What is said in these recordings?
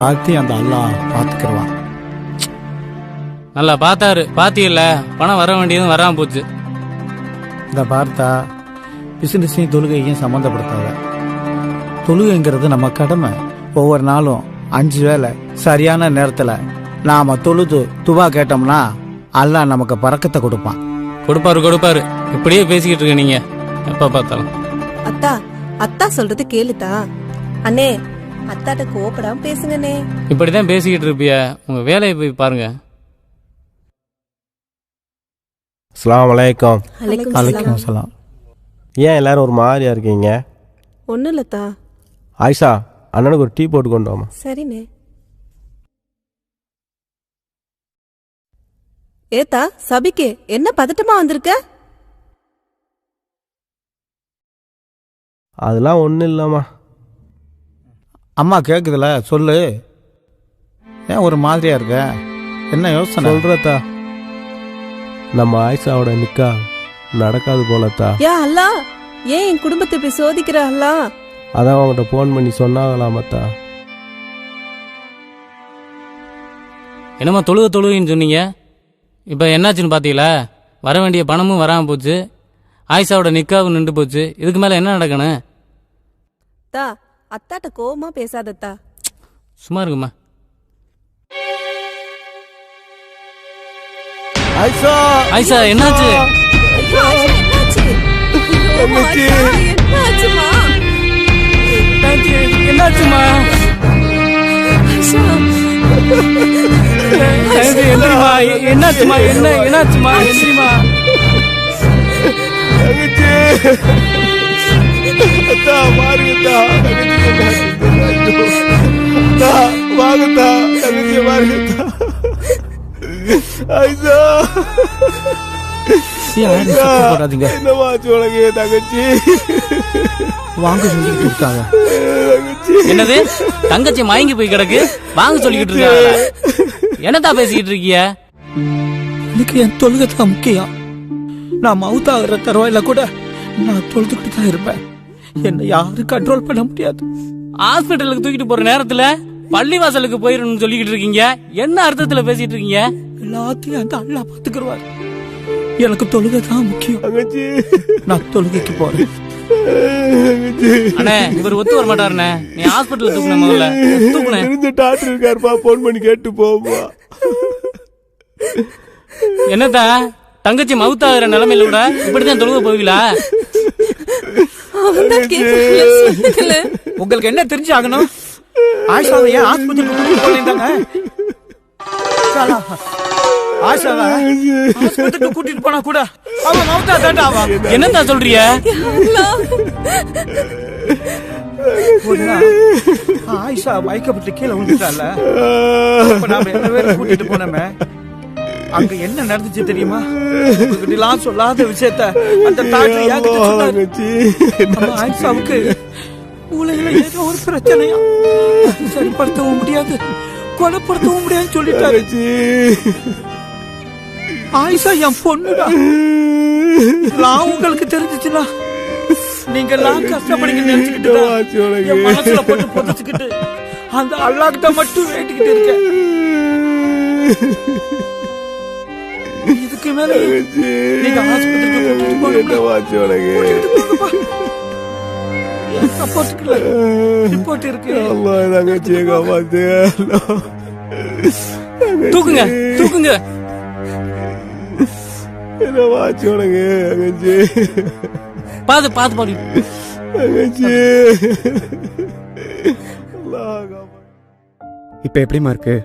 பார்த்து அந்த அல்லாஹ் பார்த்துக்கிடுவான். நல்லா பார்த்தாரு. பாத்தியில்ல, பணம் வர வேண்டியதும் வராம போச்சு. இந்த பார்த்தா பிசினஸையும் தொழுகையும் சம்மந்தப்படுத்தாத. தொழுகைங்கிறது நம்ம கடமை. ஒவ்வொரு நாளும் 5 வேளை சரியான நேரத்தில் நாம தொழுது துவா கேட்டோம்னா அல்லாஹ் நமக்கு பறக்கத்தை கொடுப்பான். கொடுப்பாரு. இப்படியே பேசிக்கிட்டு இருக்க நீங்க எப்ப பார்த்தாலும். அத்தா அத்தா சொல்றது கேளுதா. அண்ணே, அத்தாட்ட கோபப்படாம பேசுங்கண்ணே. இப்படிதான் பேசிக்கிட்டு இருப்பிய. உங்க வேலையை போய் பாருங்க. அஸ்ஸலாமு அலைக்கும். அலைக்கும் சலாம். ஏன் எல்லாரும் ஒரு மாதிரியா இருக்கீங்க? ஒன்னும் இல்லத்தா. ஆயிஷா, அண்ணனுக்கு ஒரு டீ போட்டு கொண்டு வாமா. சரிண்ணே. ஏத்தா சபிக்கு என்ன பதட்டமா வந்திருக்க? அதெல்லாம் ஒன்றும் இல்லைம்மா. அம்மா கேட்குதுல, சொல்லு. ஏன் ஒரு மாதிரியா இருக்க? என்ன யோசனை? சொல்றதா, நம்ம ஆயிஷாவோட நிக்கா நடக்காது போலத்தா. யா அல்லா, ஏன் என் குடும்பத்தை இப்படி சோதிக்கிற அல்லா? அதான் அவங்ககிட்ட ஃபோன் பண்ணி சொன்னாங்களாமத்தா. என்னம்மா தொழுகைன்னு சொன்னீங்க, இப்போ என்னாச்சுன்னு பார்த்தீங்களா? வர வேண்டிய பணமும் வராமல் போச்சு, ஆயிஷாவோட நிக்காவும் நின்று போச்சு. இதுக்கு மேலே என்ன நடக்கணும்? தா அத்தாட்ட கோவமா பேசாதத்தா. சும்மா இருக்குமா. ஆயிஷா, ஆயிஷா என்னாச்சு? ஐயோ, ஆயிஷா, என்னாச்சு? ஐயோ, ஆயிஷா, என்னாச்சுமா? என்னாச்சுமா? ஆயிஷா, என்னாச்சுமா? என்னாச்சுமா? எந்திரிமா. போடாதீங்க. தங்கச்சி வாங்க சொல்லிக்கிட்டு இருக்காங்க. என்னது? தங்கச்சி மயங்கி போய் கிடக்கு, வாங்க சொல்லிக்கிட்டு இருக்காங்க. என்னதான் பேசிக்கிட்டு இருக்கீங்க? எனக்கு என் தொழுகை தான் முக்கியம். நான் மவுத்தாகிற தருவாயில கூட நான் தொழுதுகிட்டு தான் இருப்பேன். என்னை யாரும் கண்ட்ரோல் பண்ண முடியாது. ஹாஸ்பிட்டலுக்கு தூக்கிட்டு போற நேரத்துல பள்ளிவாசலுக்கு போயிடணும்னு சொல்லிக்கிட்டு இருக்கீங்க. என்ன அர்த்தத்துல பேசிட்டு இருக்கீங்க? எல்லாத்தையும் அந்த அல்லாஹ் பாத்துக்கிடுவார். எனக்கு தொழுகை தான் முக்கியம். நான் தொழுகைக்கு போறேன். அண்ணே, இவர் ஒத்து வர மாட்டாருண்ணே. நீ ஹாஸ்பிட்டல் தூக்குன, முதல்ல தூக்குன. டாக்டர் இருக்காருப்பா, போன் பண்ணி கேட்டு போப்பா. என்னத்தா தங்கச்சி மவுத்தாகிற நிலைமையில கூட இப்படிதான் தொழுக போவீங்களா? உங்களுக்கு என்ன தெரிஞ்சு ஆகணும்? ஆயிஷாவை ஏன் ஆஸ்பத்திரிக்கு போனீங்க? ஆஸ்பத்திரிக்கு கூட்டிட்டு போனா கூட அவன் மவுத்தா தாண்டாவா? என்னத்தா சொல்றீங்க? ஆயிஷா மயக்கப்பட்டு கீழே விழுந்துட்டால. நாம என்ன பேர் கூட்டிட்டு போனோமே, அங்க என்ன நடந்துச்சு தெரியுமா? உங்ககிட்டலாம் சொல்லாத விஷயத்த அந்த டாக்டர் என்கிட்ட சொன்னாரு. ஆயிஷாவுக்கு மூளையில ஏதோ ஒரு பிரச்சனையா, சரிப்படுத்தவும் முடியாது, குணப்படுத்தவும் முடியாதுன்னு சொல்லிட்டாரு. ஆயிஷா என் பொண்ணுடா. நான் உங்களுக்கு தெரிஞ்சிச்சுன்னா நீங்க எல்லாம் கஷ்டப்படிக்க நினைச்சுக்கிட்டு என் மனசுல போட்டு புதைச்சுக்கிட்டு அந்த அல்லாஹ்கிட்ட மட்டும் வேண்டிக்கிட்டு இருக்கேன். இதுக்கு மேல நீங்க ஆஸ்பத்திரிக்கு கூட்டிட்டு போகணும்னா சப்போர்ட்டுக்கு ரிப்போர்ட் இருக்கு. தூக்குங்க. பாத்து இப்ப எப்படிமா இருக்கு?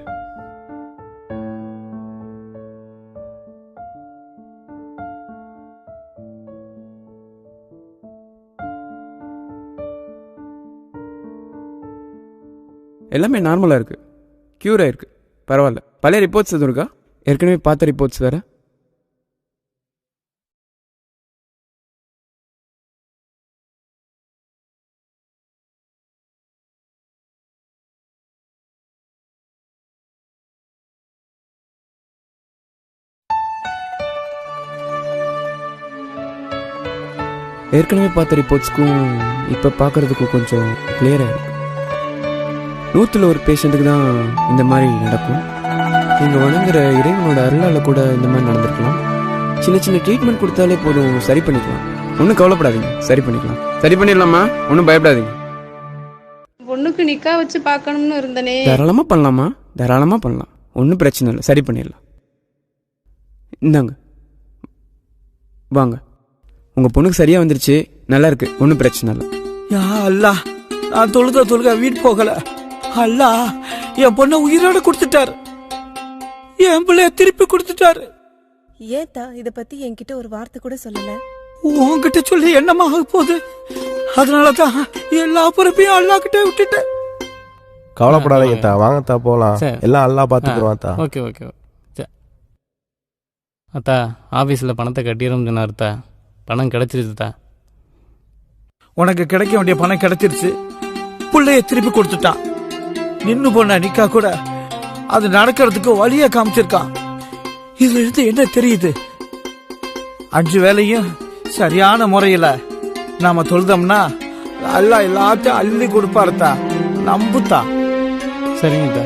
எல்லாமே நார்மலா இருக்கு, கியூர் ஆயிருக்கு, பரவாயில்ல. பழைய ரிப்போர்ட்ஸ் எதுவும் இருக்கா? ஏற்கனவே பார்த்த ரிப்போர்ட்ஸ் வேற. ஏற்கனவே பார்த்த ரிப்போர்ட்ஸ்க்கும் இப்போ பார்க்கறதுக்கும் கொஞ்சம் கிளியராக இருக்கு. 100ல் ஒரு பேஷண்ட்டுக்கு தான் இந்த மாதிரி நடக்கும். நீங்கள் வணங்குற இறைவனோட அருளால் கூட இந்த மாதிரி நடந்திருக்கலாம். சின்ன சின்ன ட்ரீட்மெண்ட் கொடுத்தாலே போதும், சரி பண்ணிக்கலாம். ஒன்றும் கவலைப்படாதீங்க, சரி பண்ணிக்கலாம். சரி பண்ணிடலாமா, ஒன்றும் பயப்படாதீங்க. பொண்ணுக்கு நிக்கா வச்சு பார்க்கணும்னு இருந்தனே. தாராளமாக பண்ணலாமா, தாராளமாக பண்ணலாம், ஒன்றும் பிரச்சனை இல்லை, சரி பண்ணிடலாம். இந்தாங்க வாங்க, உங்கள் பொண்ணுக்கு சரியாக வந்துருச்சு, நல்லா இருக்கு, ஒன்றும் பிரச்சனை இல்லை. யா அல்லாஹ், நான் தொழுக வீட்டு போகல. அல்லாஹ் என் பொண்ணை உயிரோட கொடுத்துட்டாரு, என் பிள்ளைய திருப்பி கொடுத்துட்டாரு. ஏத்தா இத பத்தி என்கிட்ட ஒரு வார்த்தை கூட சொல்லல? உன்கிட்ட சொல்லி என்னமாக போகுது, அதனாலதான் எல்லா பொறுப்பையும் அல்லாஹ் கிட்ட விட்டுட்டேன். கவலைப்படாதீங்க தா, வாங்கத்தா போலாம், சரி. எல்லாம் அல்லாஹ் பாத்துக்குவான் தா. ஓகே ஓகே சரி. அத்தா ஆஃபீஸில் பணத்தை கட்டிடுறோம்னு சொன்னார்த்தா, பணம் கிடச்சிருச்சுத்தா. உனக்கு கிடைக்க வேண்டிய பணம் கிடைச்சிருச்சு, பிள்ளைய திருப்பி கொடுத்துட்டான். நின்னு போன நிக்கா கூட அது நடக்கிறதுக்கு வழிய காமிச்சிருக்கான். இதுல இருந்து என்ன தெரியுது, 5 வேளையும் சரியான முறையில நாம தொழுதோம்னா அல்லாஹ் எல்லாத்தையும் அள்ளி கொடுப்பாருத்தா, நம்புத்தா. சரிங்கத்தா.